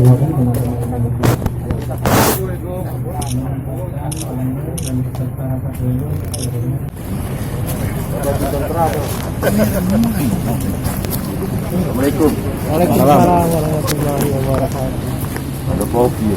silakan teman-teman. Assalamualaikum. Waalaikumsalam warahmatullahi wabarakatuh. Ada kopi.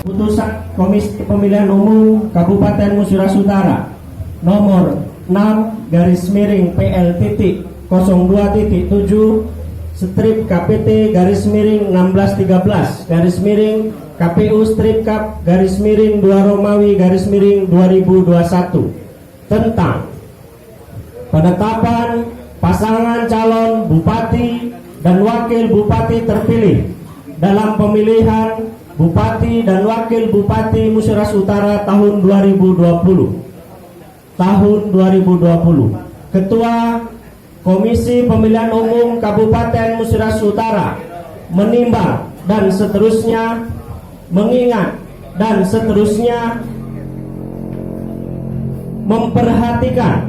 Putusan Komisi Pemilihan Umum Kabupaten Musirawas Utara nomor 6/02-2 KPU strip Kap _2 Romawi _2021 tentang penetapan pasangan calon bupati dan wakil bupati terpilih dalam pemilihan Bupati dan Wakil Bupati Musirawas Utara tahun 2020. Ketua Komisi Pemilihan Umum Kabupaten Musirawas Utara menimbang dan seterusnya, mengingat dan seterusnya, memperhatikan: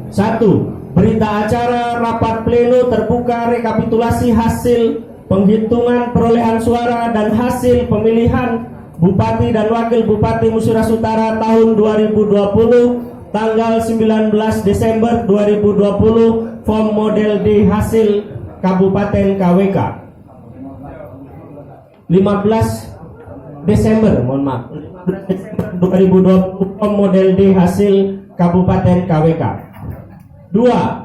1. Berita acara rapat pleno terbuka rekapitulasi hasil penghitungan perolehan suara dan hasil pemilihan Bupati dan Wakil Bupati Musirawas Utara tahun 2020 tanggal 19 Desember 2020 form model D hasil Kabupaten KWK 15 Desember 2020 form model D hasil Kabupaten KWK. 2.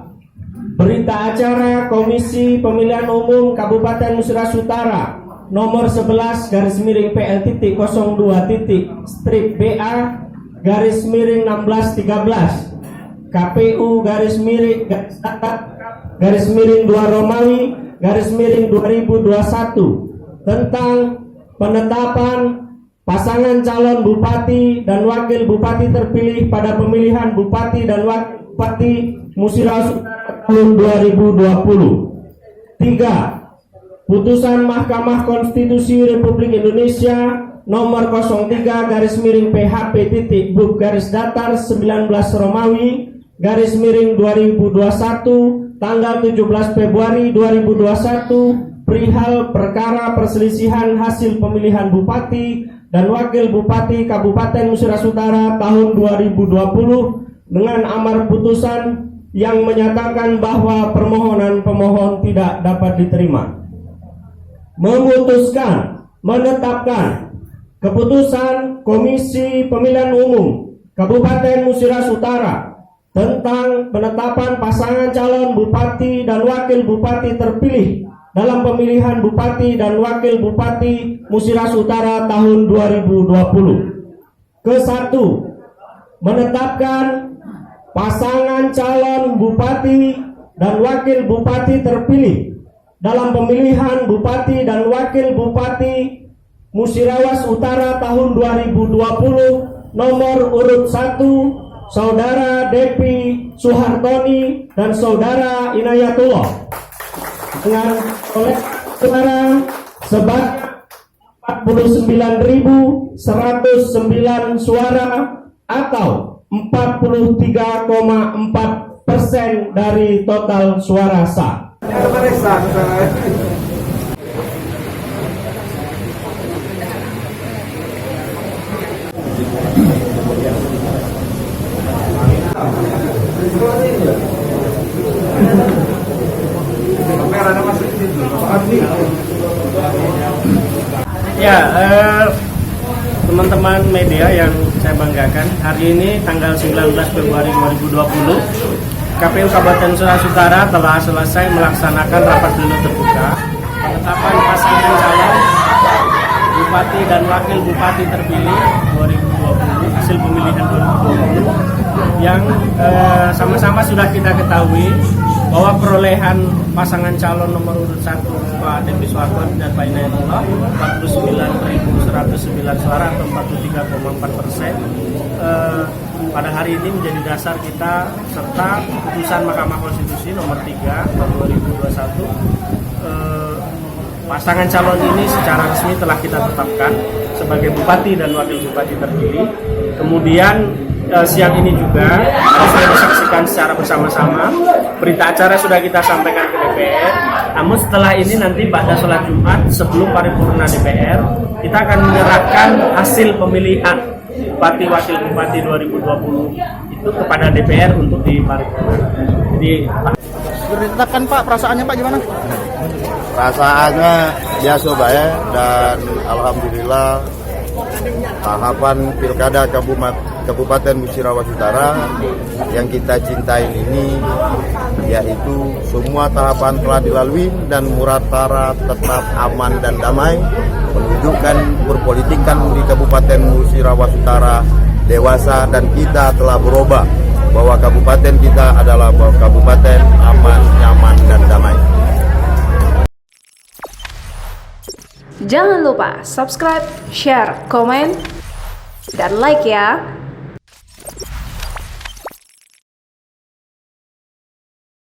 Berita acara Komisi Pemilihan Umum Kabupaten Musirawas Utara nomor 11/0.02.BA _1613 KPU _2 Romawi _2021 tentang penetapan pasangan calon bupati dan wakil bupati terpilih pada pemilihan bupati dan wakil bupati Musirawas Utara tahun 2020. 3. Putusan Mahkamah Konstitusi Republik Indonesia nomor 03/PHP.BUP_19 Romawi _2021 tanggal 17 Februari 2021 perihal perkara perselisihan hasil pemilihan bupati dan wakil bupati Kabupaten Musirawas Utara tahun 2020 dengan amar putusan yang menyatakan bahwa permohonan pemohon tidak dapat diterima. Memutuskan menetapkan keputusan Komisi Pemilihan Umum Kabupaten Musirawas Utara tentang penetapan pasangan calon bupati dan wakil bupati terpilih dalam pemilihan bupati dan wakil bupati Musirawas Utara tahun 2020. Ke-1, menetapkan pasangan calon bupati dan wakil bupati terpilih dalam pemilihan bupati dan wakil bupati Musirawas Utara tahun 2020 nomor urut 1 Saudara Depi Suhartoni dan Saudara Inayatullah dengan oleh suara sebanyak 49.109 suara atau 43,4% dari total suara sah. Ya, teman-teman media yang saya banggakan, hari ini tanggal 19 Februari 2020 KPU Kabupaten Musirawas Utara telah selesai melaksanakan rapat pleno terbuka penetapan pasangan calon bupati dan wakil bupati terpilih 2020 hasil pemilihan 2020 yang sama-sama sudah kita ketahui bahwa perolehan pasangan calon nomor urut 1 Pak Depi Suhartoni dan Pak Inayatullah 49.109 suara atau 43,4%. Pada hari ini menjadi dasar kita serta putusan Mahkamah Konstitusi nomor 3 tahun 2021 Pasangan calon ini secara resmi telah kita tetapkan sebagai bupati dan wakil bupati terpilih. Kemudian siang ini juga sudah disaksikan secara bersama-sama. Berita acara sudah kita sampaikan ke DPR. Namun setelah ini nanti pada sholat Jumat sebelum paripurna DPR, kita akan menyerahkan hasil pemilihan Bupati Wakil Bupati 2020 itu kepada DPR untuk diparipurna. Jadi Sudah ditetapkan Pak, perasaannya Pak gimana? Perasaannya biasa baik dan alhamdulillah tahapan pilkada Kabupaten Musirawas Utara yang kita cintai ini yaitu semua tahapan telah dilalui dan Muratara tetap aman dan damai, menunjukkan perpolitikan di Kabupaten Musirawas Utara dewasa dan kita telah berubah bahwa kabupaten kita adalah kabupaten aman, nyaman, dan damai. Jangan lupa subscribe, share, komen, dan like ya.